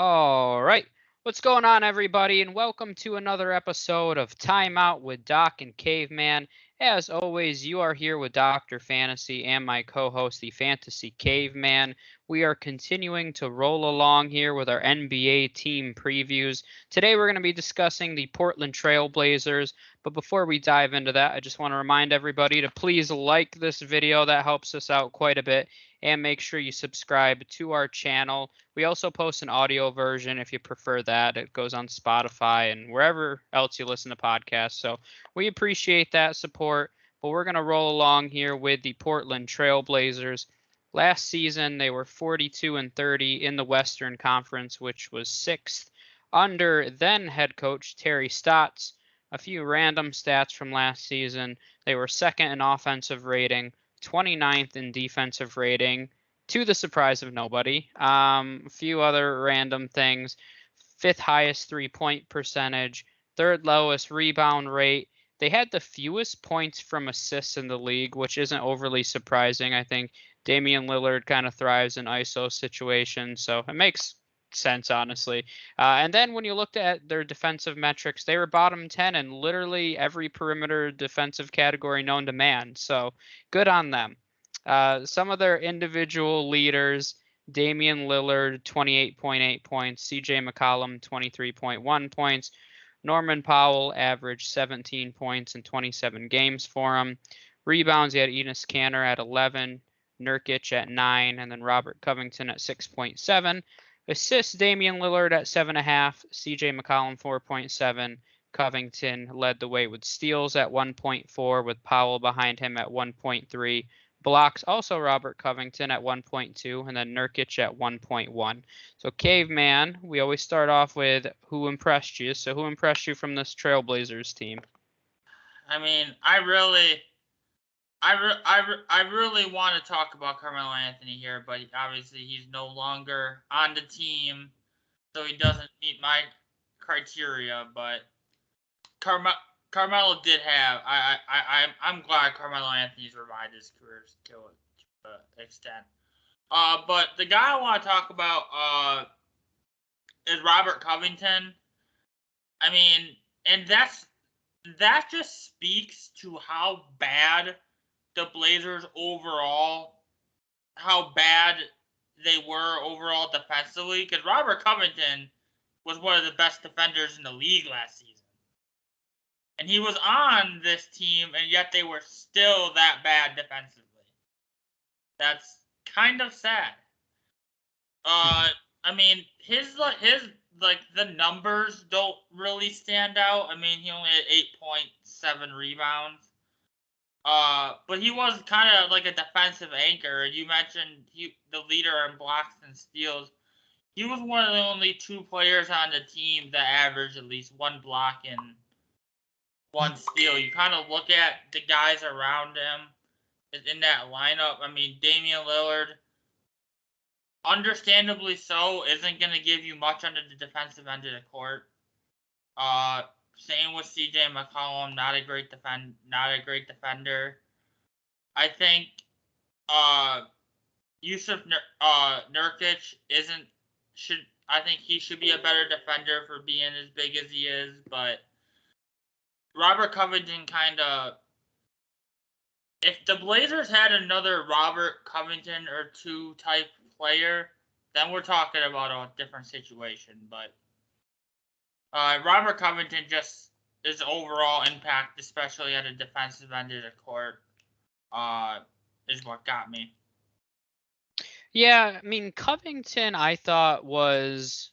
All right. What's going on, everybody? And welcome to another episode of Time Out with Doc and Caveman. As always, you are here with Dr. Fantasy and my co host, the Fantasy Caveman. We are continuing to roll along here with our NBA team previews. Today, we're going to be discussing the Portland Trail Blazers. But before we dive into that, I just want to remind everybody to please like this video. That helps us out quite a bit. And make sure you subscribe to our channel. We also post an audio version if you prefer that. It goes on Spotify and wherever else you listen to podcasts. So we appreciate that support. But we're going to roll along here with the Portland Trail Blazers. Last season, they were 42-30 in the Western Conference, which was sixth under then head coach Terry Stotts. A few random stats from last season. They were second in offensive rating, 29th in defensive rating, to the surprise of nobody. A few other random things. Fifth highest three-point percentage, third lowest rebound rate. They had the fewest points from assists in the league, which isn't overly surprising. I think Damian Lillard kind of thrives in ISO situations, so it makes sense, honestly. And then when you looked at their defensive metrics, they were bottom 10 in literally every perimeter defensive category known to man. So good on them. Some of their individual leaders: Damian Lillard, 28.8 points, C.J. McCollum, 23.1 points. Norman Powell averaged 17 points in 27 games for him. Rebounds, you had Enes Kanter at 11, Nurkic at 9, and then Robert Covington at 6.7. Assists, Damian Lillard at 7.5, C.J. McCollum 4.7. Covington led the way with steals at 1.4, with Powell behind him at 1.3. Blocks, also Robert Covington at 1.2, and then Nurkic at 1.1. So, Caveman, we always start off with who impressed you. So, who impressed you from this Trailblazers team? I mean, I really want to talk about Carmelo Anthony here, but obviously he's no longer on the team, so he doesn't meet my criteria. But Carmelo did have. I'm glad Carmelo Anthony's revived his career to an extent. But the guy I want to talk about is Robert Covington. I mean, and that just speaks to how bad the Blazers overall, how bad they were overall defensively, because Robert Covington was one of the best defenders in the league last season. And he was on this team, and yet they were still that bad defensively. That's kind of sad. I mean, his the numbers don't really stand out. I mean, he only had 8.7 rebounds. But he was kind of like a defensive anchor. You mentioned the leader in blocks and steals. He was one of the only two players on the team that averaged at least one block and one steal. You kind of look at the guys around him in that lineup. I mean, Damian Lillard, understandably so, isn't going to give you much under the defensive end of the court. Same with C.J. McCollum, not a great defender. I think Yusuf Nurkic I think he should be a better defender for being as big as he is, but Robert Covington if the Blazers had another Robert Covington or two type player, then we're talking about a different situation, but Robert Covington just his overall impact, especially at a defensive end of the court, is what got me. Yeah, I mean, Covington, I thought, was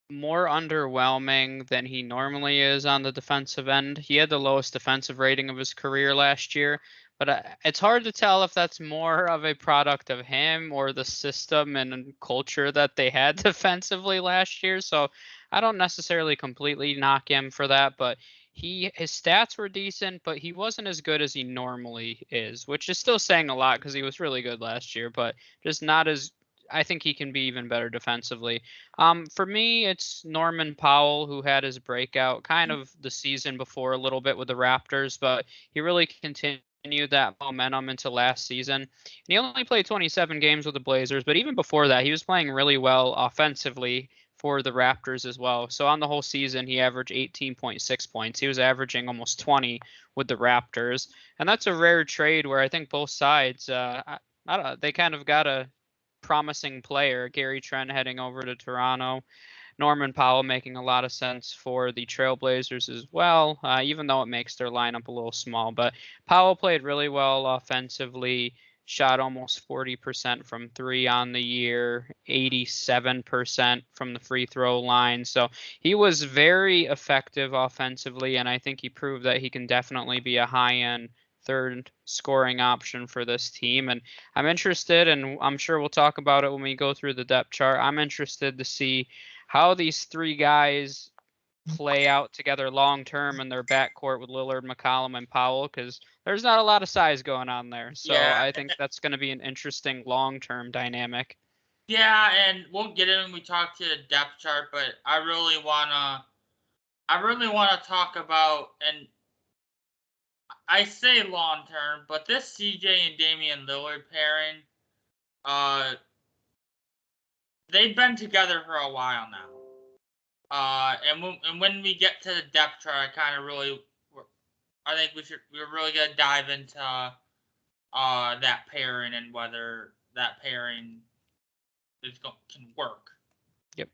more underwhelming than he normally is on the defensive end. He had the lowest defensive rating of his career last year, but it's hard to tell if that's more of a product of him or the system and culture that they had defensively last year. So I don't necessarily completely knock him for that, but his stats were decent, but he wasn't as good as he normally is, which is still saying a lot because he was really good last year, but just not as. I think he can be even better defensively. For me, it's Norman Powell, who had his breakout kind of the season before a little bit with the Raptors, but he really continued continued that momentum into last season. And he only played 27 games with the Blazers, but even before that, he was playing really well offensively for the Raptors as well. So on the whole season, he averaged 18.6 points. He was averaging almost 20 with the Raptors, and that's a rare trade where I think both sides, I don't know, they kind of got a promising player, Gary Trent heading over to Toronto. Norman Powell making a lot of sense for the Trailblazers as well, even though it makes their lineup a little small. But Powell played really well offensively, shot almost 40% from three on the year, 87% from the free throw line. So he was very effective offensively, and I think he proved that he can definitely be a high-end third scoring option for this team. And I'm interested, and I'm sure we'll talk about it when we go through the depth chart. I'm interested to see how these three guys play out together long term in their backcourt with Lillard, McCollum, and Powell, because there's not a lot of size going on there. So Yeah, I think that's going to be an interesting long term dynamic. yeah, and we'll get in when we talk to the depth chart, but I really wanna talk about, and I say long term, but this CJ and Damian Lillard pairing, they've been together for a while now. And when we get to the depth chart, I think we're really gonna dive into that pairing and whether that pairing can work. Yep.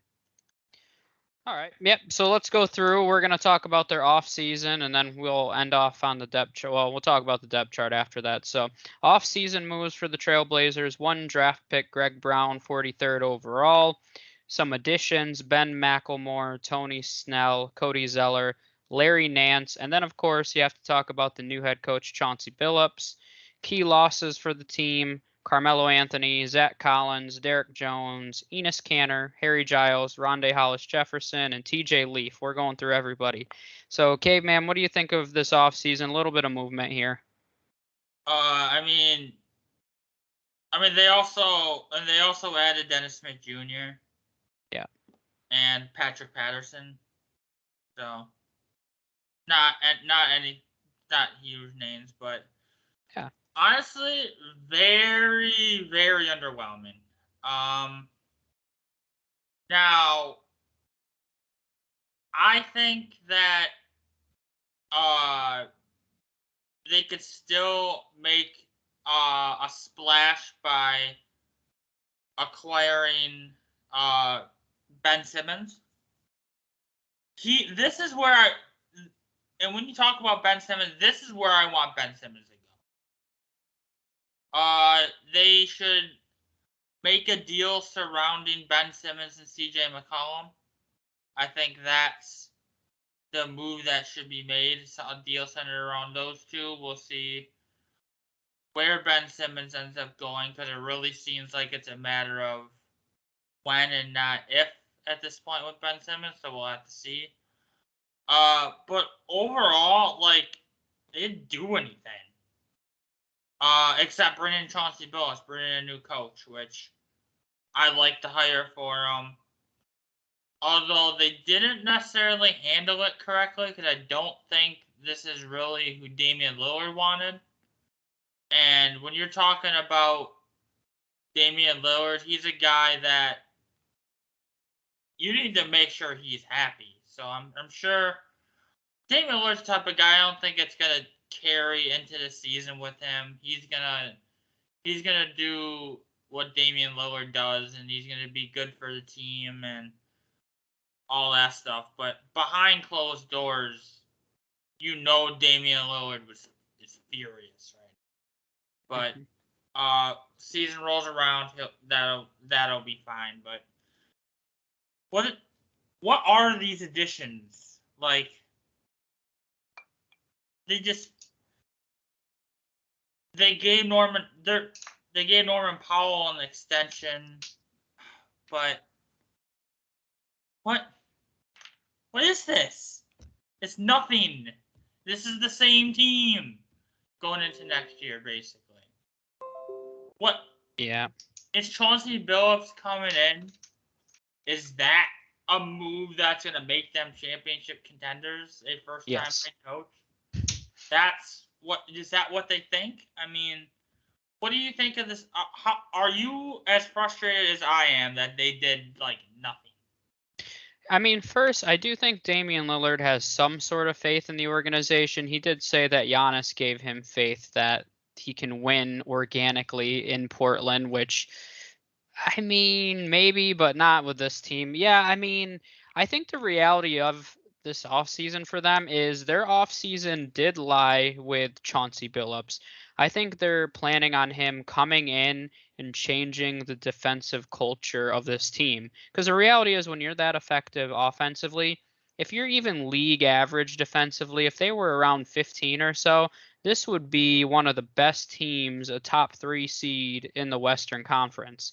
All right. Yep. So let's go through. We're going to talk about their off season, and then we'll end off on the depth chart. Well, we'll talk about the depth chart after that. So off season moves for the Trailblazers: 1 draft pick, Greg Brown, 43rd overall. Some additions: Ben McLemore, Tony Snell, Cody Zeller, Larry Nance, and then of course you have to talk about the new head coach Chauncey Billups. Key losses for the team: Carmelo Anthony, Zach Collins, Derek Jones, Enes Kanter, Harry Giles, Rondae Hollis-Jefferson, and TJ Leaf. We're going through everybody. So, Caveman, what do you think of this offseason? A little bit of movement here. I mean, they also added Dennis Smith Jr. Yeah. And Patrick Patterson. So, not huge names, but yeah. Honestly, very, very underwhelming. Now, I think that they could still make a splash by acquiring Ben Simmons. This is where and when you talk about Ben Simmons, this is where I want Ben Simmons to go. They should make a deal surrounding Ben Simmons and C.J. McCollum. I think that's the move that should be made. A deal centered around those two. We'll see where Ben Simmons ends up going, because it really seems like it's a matter of when and not if at this point with Ben Simmons. So we'll have to see. But overall, they didn't do anything. Except bringing Chauncey Billups, bringing a new coach, which I like to hire for him. Although they didn't necessarily handle it correctly, because I don't think this is really who Damian Lillard wanted. And when you're talking about Damian Lillard, he's a guy that you need to make sure he's happy. So I'm sure Damian Lillard's the type of guy, I don't think it's gonna carry into the season with him. He's gonna do what Damian Lillard does, and he's gonna be good for the team and all that stuff. But behind closed doors, Damian Lillard is furious, right? But season rolls around, that'll be fine. But what are these additions? They gave Norman Powell an extension, but what is this? It's nothing. This is the same team going into next year, basically. What? Yeah. Is Chauncey Billups coming in? Is that a move that's going to make them championship contenders? A first-time head coach? what they think? I mean, what do you think of this? How, are you as frustrated as I am that they did like nothing? I mean, first, I do think Damian Lillard has some sort of faith in the organization. He did say that Giannis gave him faith that he can win organically in Portland, which, I mean, maybe, but not with this team. Yeah, I mean, I think the reality of this offseason for them is their offseason did lie with Chauncey Billups. I think they're planning on him coming in and changing the defensive culture of this team. Because the reality is, when you're that effective offensively, if you're even league average defensively, if they were around 15 or so, this would be one of the best teams, a top 3 seed in the Western Conference.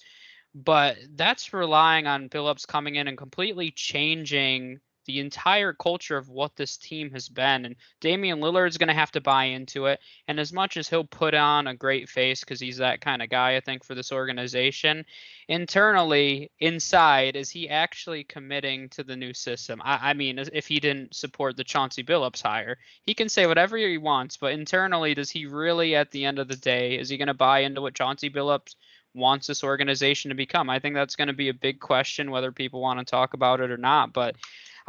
But that's relying on Billups coming in and completely changing the entire culture of what this team has been. And Damian Lillard's going to have to buy into it. And as much as he'll put on a great face because he's that kind of guy, I think, for this organization, internally, inside, is he actually committing to the new system? I mean, if he didn't support the Chauncey Billups hire, he can say whatever he wants. But internally, does he really, at the end of the day, is he going to buy into what Chauncey Billups wants this organization to become? I think that's going to be a big question, whether people want to talk about it or not. But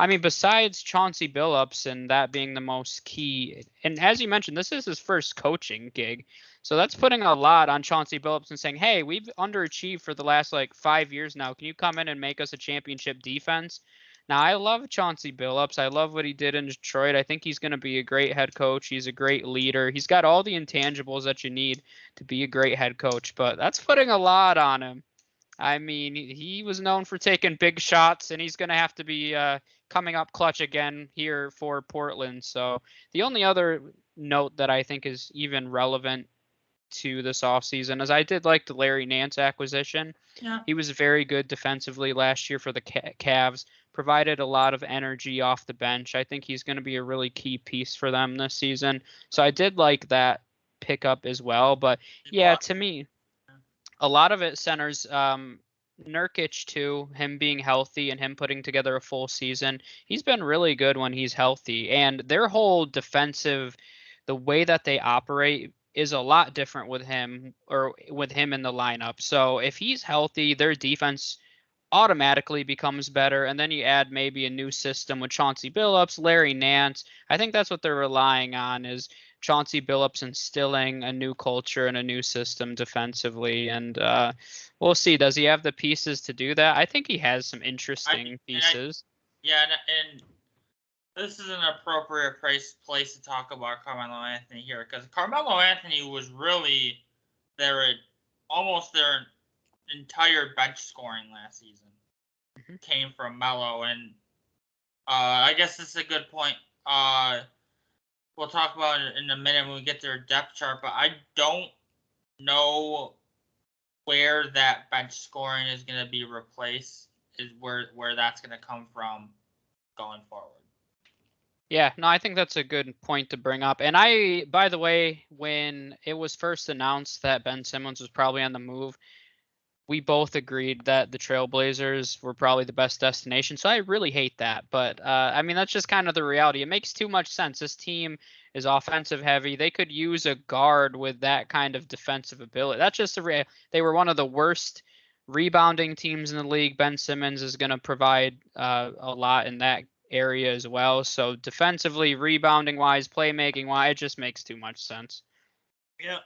I mean, besides Chauncey Billups and that being the most key, and as you mentioned, this is his first coaching gig. So that's putting a lot on Chauncey Billups and saying, hey, we've underachieved for the last like 5 years now. Can you come in and make us a championship defense? Now, I love Chauncey Billups. I love what he did in Detroit. I think he's going to be a great head coach. He's a great leader. He's got all the intangibles that you need to be a great head coach, but that's putting a lot on him. I mean, he was known for taking big shots, and he's going to have to be coming up clutch again here for Portland. So the only other note that I think is even relevant to this offseason is I did like the Larry Nance acquisition. Yeah. He was very good defensively last year for the Cavs, provided a lot of energy off the bench. I think he's going to be a really key piece for them this season. So I did like that pickup as well. But yeah, to me, a lot of it centers Nurkic too, him being healthy and him putting together a full season. He's been really good when he's healthy, and their whole defensive, the way that they operate is a lot different with him or with him in the lineup. So if he's healthy, their defense automatically becomes better. And then you add maybe a new system with Chauncey Billups, Larry Nance. I think that's what they're relying on, is Chauncey Billups instilling a new culture and a new system defensively. And we'll see. Does he have the pieces to do that? I think he has some interesting pieces. And this is an appropriate place to talk about Carmelo Anthony here, because Carmelo Anthony was really almost their entire bench scoring last season came from Melo, and I guess this is a good point. We'll talk about it in a minute when we get to their depth chart, but I don't know where that bench scoring is going to be replaced, is where that's going to come from going forward. Yeah, no, I think that's a good point to bring up. And I, by the way, when it was first announced that Ben Simmons was probably on the move, we both agreed that the Trailblazers were probably the best destination. So I really hate that. But, I mean, that's just kind of the reality. It makes too much sense. This team is offensive heavy. They could use a guard with that kind of defensive ability. That's just they were one of the worst rebounding teams in the league. Ben Simmons is going to provide a lot in that area as well. So defensively, rebounding wise, playmaking wise, it just makes too much sense. Yeah.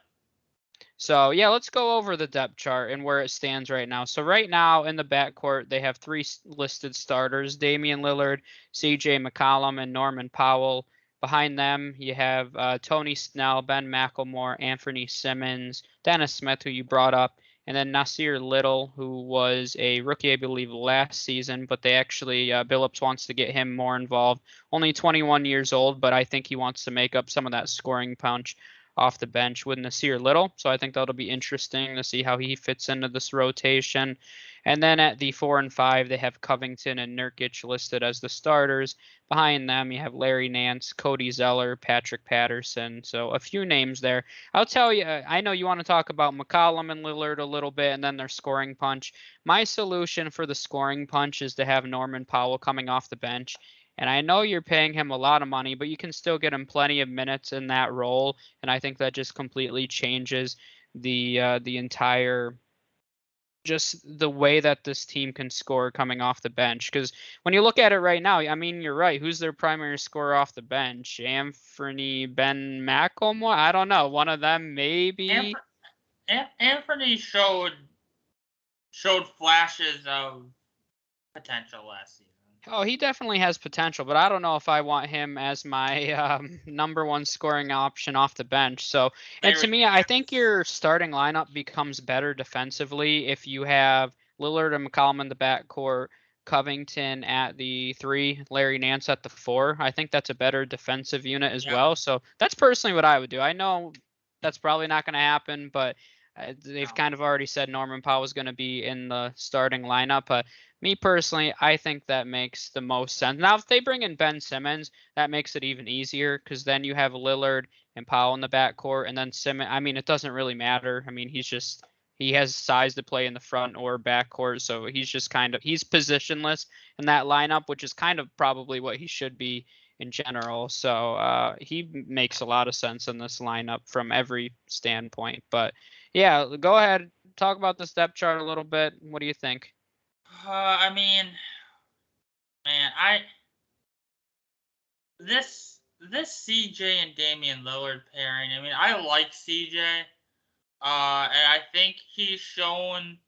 So, yeah, let's go over the depth chart and where it stands right now. So right now in the backcourt, they have 3 listed starters: Damian Lillard, C.J. McCollum, and Norman Powell. Behind them, you have Tony Snell, Ben McLemore, Anthony Simmons, Dennis Smith, who you brought up, and then Nasir Little, who was a rookie, I believe, last season, but they actually, Billups wants to get him more involved. Only 21 years old, but I think he wants to make up some of that scoring punch off the bench with Nasir Little. So I think that'll be interesting to see how he fits into this rotation. And then at the 4 and 5, they have Covington and Nurkic listed as the starters. Behind them, you have Larry Nance, Cody Zeller, Patrick Patterson. So a few names there. I'll tell you, I know you want to talk about McCollum and Lillard a little bit, and then their scoring punch. My solution for the scoring punch is to have Norman Powell coming off the bench And I know you're paying him a lot of money, but you can still get him plenty of minutes in that role. And I think that just completely changes the entire just the way that this team can score coming off the bench. Because when you look at it right now, I mean, you're right. Who's their primary scorer off the bench? Anthony Ben McCollum? I don't know. One of them, maybe. Anthony showed flashes of potential last season. Oh, he definitely has potential, but I don't know if I want him as my number one scoring option off the bench. So, and to me, I think your starting lineup becomes better defensively if you have Lillard and McCollum in the backcourt, Covington at the 3, Larry Nance at the 4. I think that's a better defensive unit as well. So that's personally what I would do. I know that's probably not going to happen, but they've kind of already said Norman Powell is going to be in the starting lineup. But me personally, I think that makes the most sense. Now, if they bring in Ben Simmons, that makes it even easier because then you have Lillard and Powell in the backcourt, and then Simmons. I mean, it doesn't really matter. I mean, he has size to play in the front or backcourt, so he's positionless in that lineup, which is kind of probably what he should be in general. So he makes a lot of sense in this lineup from every standpoint. But yeah, go ahead, talk about the depth chart a little bit. What do you think? I mean, man, this C.J. and Damian Lillard pairing. I mean, I like C.J. And I think he's shown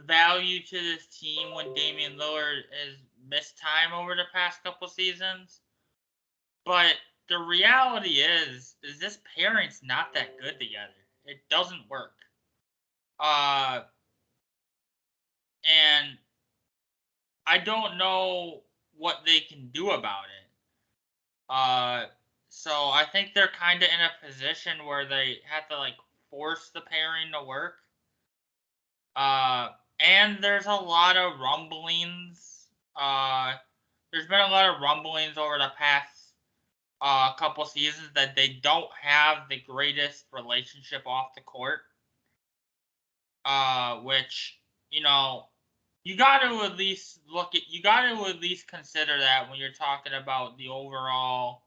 value to this team when Damian Lillard has missed time over the past couple seasons. But the reality is this pairing's not that good together. It doesn't work. And I don't know what they can do about it. So I think they're kind of in a position where they have to force the pairing to work. And there's a lot of rumblings. There's been a lot of rumblings over the past couple seasons that they don't have the greatest relationship off the court. Which, you got to at least consider that when you're talking about the overall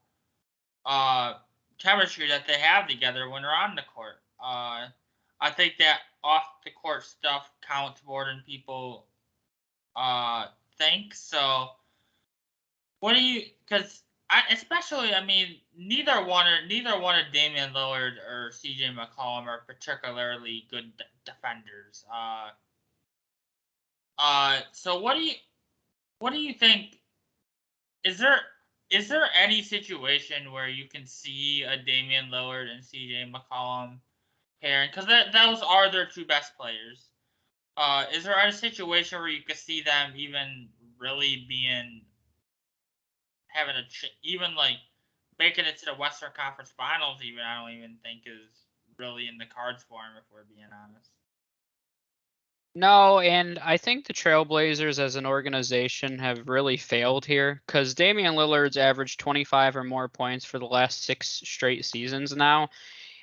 chemistry that they have together when they're on the court. I think that off the court stuff counts more than people think. So, neither one of Damian Lillard or C.J. McCollum are particularly good defenders. So what do you think? Is there any situation where you can see a Damian Lillard and C.J. McCollum pairing? Because those are their two best players. Is there a situation where you could see them even really making it to the Western Conference Finals? Even I don't even think is really in the cards for him, if we're being honest. No, and I think the Trailblazers as an organization have really failed here because Damian Lillard's averaged 25 or more points for the last 6 straight seasons now.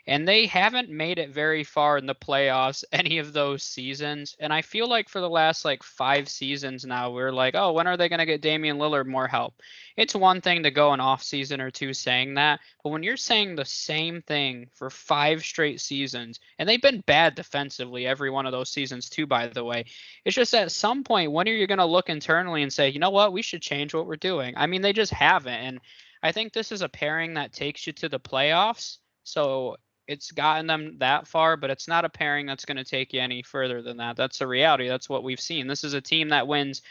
And they haven't made it very far in the playoffs any of those seasons. And I feel like for the last 5 seasons now, we're like, oh, when are they going to get Damian Lillard more help? It's one thing to go an off season or two saying that. But when you're saying the same thing for 5 straight seasons, and they've been bad defensively every one of those seasons too, by the way, it's just at some point, when are you going to look internally and say, you know what, we should change what we're doing? I mean, they just haven't. And I think this is a pairing that takes you to the playoffs. So it's gotten them that far, but it's not a pairing that's going to take you any further than that. That's the reality. That's what we've seen. This is a team that wins,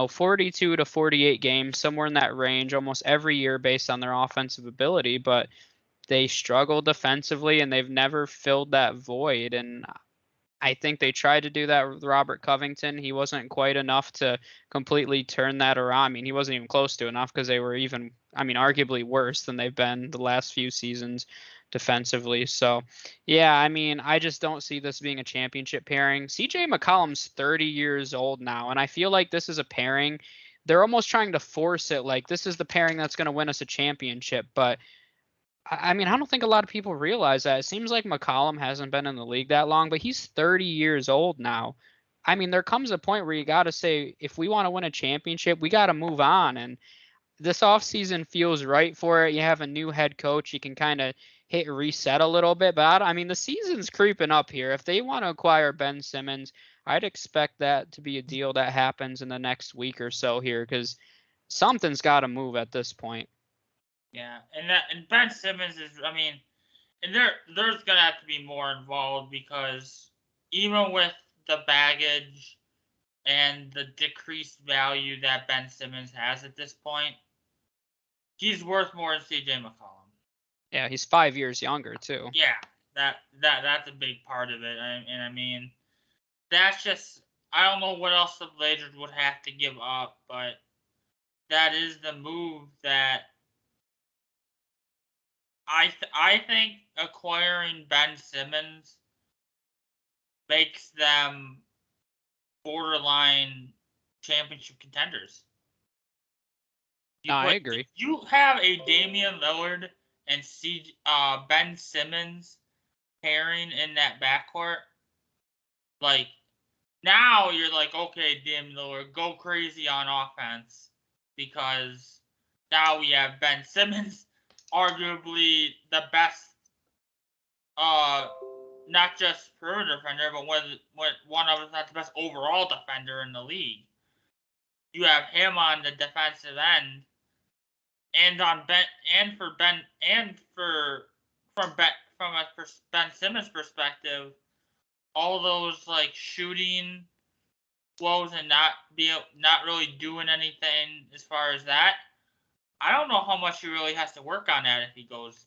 42 to 48 games, somewhere in that range, almost every year based on their offensive ability, but they struggle defensively and they've never filled that void. And I think they tried to do that with Robert Covington. He wasn't quite enough to completely turn that around. I mean, he wasn't even close to enough because they were arguably worse than they've been the last few seasons defensively. So, yeah, I mean, I just don't see this being a championship pairing. C.J. McCollum's 30 years old now, and I feel like this is a pairing. They're almost trying to force it like this is the pairing that's going to win us a championship, but I mean, I don't think a lot of people realize that. It seems like McCollum hasn't been in the league that long, but he's 30 years old now. I mean, there comes a point where you got to say, if we want to win a championship, we got to move on. And this offseason feels right for it. You have a new head coach. You can kind of hit reset a little bit. But I mean, the season's creeping up here. If they want to acquire Ben Simmons, I'd expect that to be a deal that happens in the next week or so here because something's got to move at this point. Yeah, and Ben Simmons is, I mean, and there's gonna have to be more involved because even with the baggage and the decreased value that Ben Simmons has at this point, he's worth more than C.J. McCollum. Yeah, he's 5 years younger too. Yeah, that's a big part of it, and I mean, that's just, I don't know what else the Blazers would have to give up, but that is the move that I think acquiring Ben Simmons makes them borderline championship contenders. I agree. You have a Damian Lillard and Ben Simmons pairing in that backcourt. Like, now you're like, okay, Damian Lillard, go crazy on offense because now we have Ben Simmons, arguably the best, not just perimeter defender, but one of, if not the best overall defender in the league. You have him on the defensive end, and on Ben, and for Ben, and from Ben Simmons' perspective, all those like shooting woes and not really doing anything as far as that. I don't know how much he really has to work on that if he goes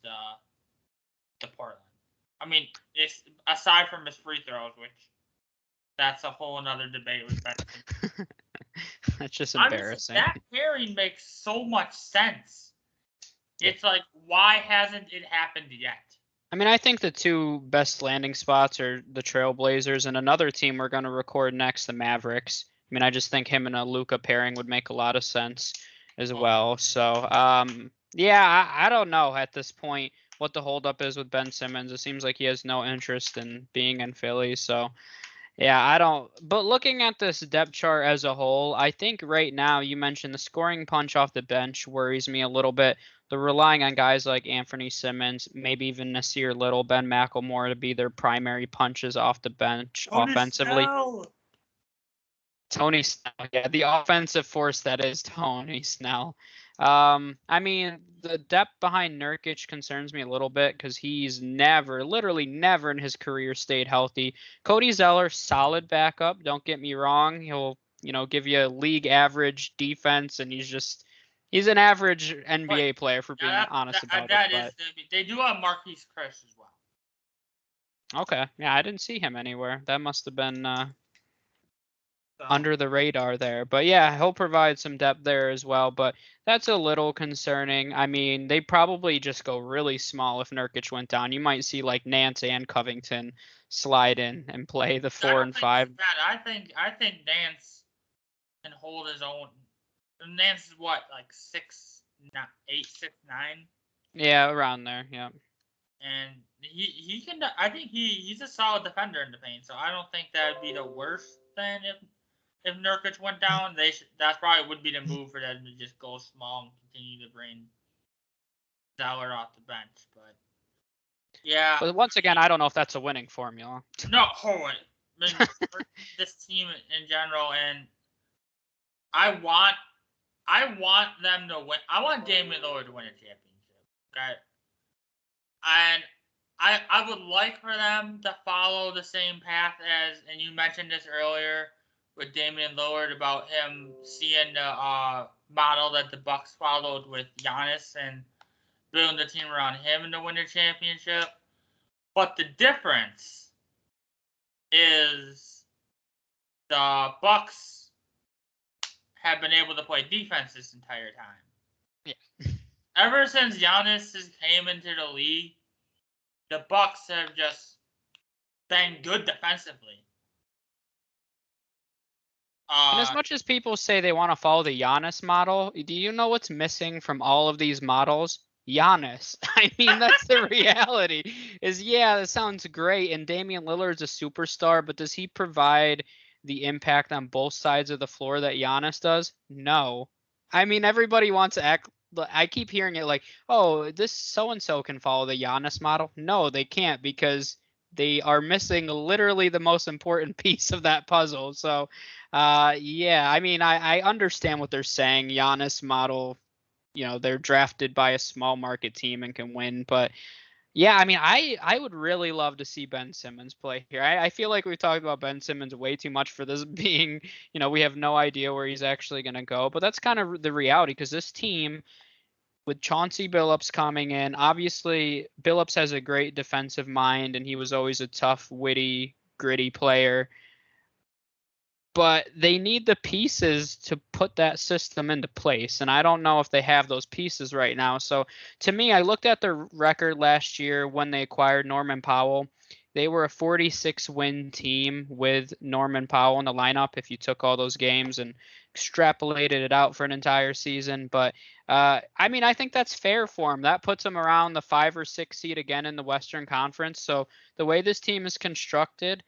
to Portland. I mean, it's aside from his free throws, which that's a whole another debate with Ben. That's just embarrassing. That pairing makes so much sense. It's like, why hasn't it happened yet? I mean, I think the two best landing spots are the Trailblazers and another team we're going to record next, the Mavericks. I mean, I just think him and a Luka pairing would make a lot of sense as well. So, yeah, I don't know at this point what the holdup is with Ben Simmons. It seems like he has no interest in being in Philly. So, yeah, I don't. But looking at this depth chart as a whole, I think right now you mentioned the scoring punch off the bench worries me a little bit. The relying on guys like Anthony Simmons, maybe even Nasir Little, Ben McLemore to be their primary punches off the bench offensively. Tony Snell, yeah, the offensive force that is Tony Snell. I mean, the depth behind Nurkic concerns me a little bit because he's literally never in his career stayed healthy. Cody Zeller, solid backup. Don't get me wrong. He'll, give you a league average defense, and he's an average NBA player for being honest about it. They do have Marquise Chris as well. Okay, yeah, I didn't see him anywhere. That must have been under the radar there. But yeah, he'll provide some depth there as well. But that's a little concerning. I mean, they probably just go really small if Nurkic went down. You might see like Nance and Covington slide in and play the 4 and 5. I think Nance can hold his own. Nance is what, like 6'8", 6'9"? Yeah, around there. Yeah. And he can. I think he's a solid defender in the paint. So I don't think that would be the worst thing if Nurkic went down. That's probably would be the move for them to just go small and continue to bring Zeller off the bench. But yeah. But once again, I don't know if that's a winning formula. No, hold on. I mean, for this team in general, and I want them to win. I want Damien Lillard to win a championship. Okay. And I would like for them to follow the same path and you mentioned this earlier with Damian Lillard about him seeing the model that the Bucks followed with Giannis and building the team around him to win a championship. But the difference is the Bucks have been able to play defense this entire time. Yeah. Ever since Giannis came into the league, the Bucks have just been good defensively. And as much as people say they want to follow the Giannis model, do you know what's missing from all of these models? Giannis. I mean, that's the reality. That sounds great, and Damian Lillard's a superstar, but does he provide the impact on both sides of the floor that Giannis does? No. I mean, everybody wants to act. I keep hearing it like, oh, this so and so can follow the Giannis model. No, they can't because they are missing literally the most important piece of that puzzle. So, yeah, I mean, I understand what they're saying. Giannis model, they're drafted by a small market team and can win, but yeah, I mean, I would really love to see Ben Simmons play here. I feel like we've talked about Ben Simmons way too much for this being, we have no idea where he's actually going to go. But that's kind of the reality because this team, with Chauncey Billups coming in, obviously Billups has a great defensive mind and he was always a tough, witty, gritty player. But they need the pieces to put that system into place. And I don't know if they have those pieces right now. So to me, I looked at their record last year when they acquired Norman Powell. They were a 46-win team with Norman Powell in the lineup if you took all those games and extrapolated it out for an entire season. But, I mean, I think that's fair for them. That puts them around the 5 or 6 seed again in the Western Conference. So the way this team is constructed,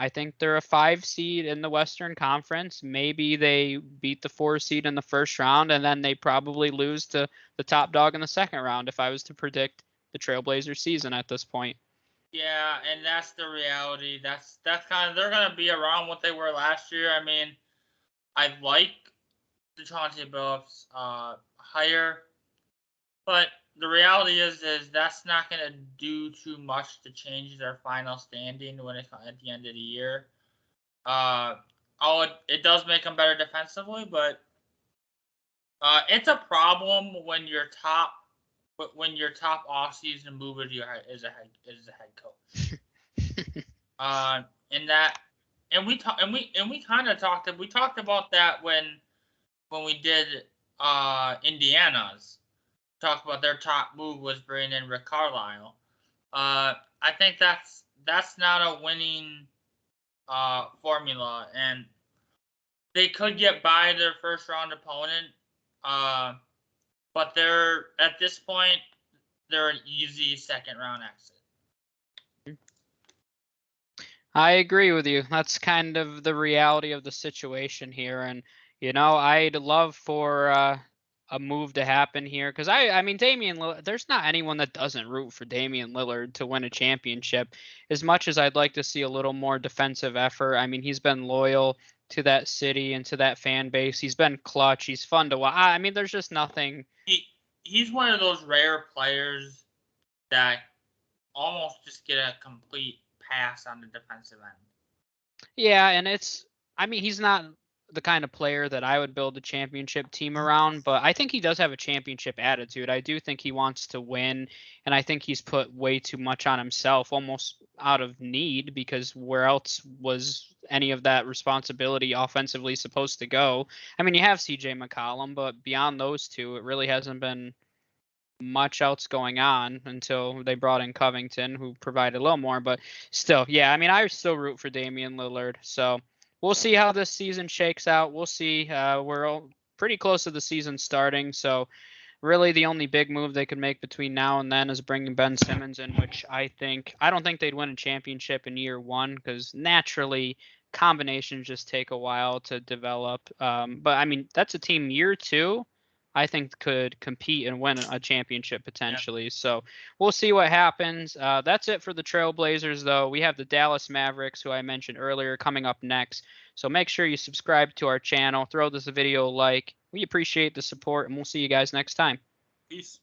I think they're a 5 seed in the Western Conference. Maybe they beat the 4 seed in the first round, and then they probably lose to the top dog in the second round if I was to predict the Trailblazers season at this point. Yeah, and that's the reality. That's kind of, they're gonna be around what they were last year. I mean, I like the Chauncey Billups hire, but the reality is that's not gonna do too much to change their final standing when it's at the end of the year. It does make them better defensively, but it's a problem when your top off-season move is a head coach. We talked about that when we did Indiana's. Talked about their top move was bringing in Rick Carlisle. I think that's not a winning formula, and they could get by their first round opponent. But at this point, they're an easy second round exit. I agree with you. That's kind of the reality of the situation here. And, I'd love for a move to happen here because I mean, Damian Lillard, there's not anyone that doesn't root for Damian Lillard to win a championship. As much as I'd like to see a little more defensive effort, I mean, he's been loyal to that city and to that fan base. He's been clutch. He's fun to watch. I mean, there's just nothing. He's one of those rare players that almost just get a complete pass on the defensive end. Yeah, and I mean, he's not the kind of player that I would build a championship team around, but I think he does have a championship attitude. I do think he wants to win, and I think he's put way too much on himself, almost out of need, because where else was any of that responsibility offensively supposed to go? I mean, you have C.J. McCollum, but beyond those two, it really hasn't been much else going on until they brought in Covington, who provided a little more. But still, yeah, I mean, I still root for Damian Lillard. So we'll see how this season shakes out. We'll see. We're pretty close to the season starting. So really the only big move they could make between now and then is bringing Ben Simmons in, which I don't think they'd win a championship in year one because naturally combinations just take a while to develop. But I mean, that's a team year two, I think could compete and win a championship potentially. Yeah. So we'll see what happens. That's it for the Trailblazers, though. We have the Dallas Mavericks, who I mentioned earlier, coming up next. So make sure you subscribe to our channel. Throw this video a like. We appreciate the support, and we'll see you guys next time. Peace.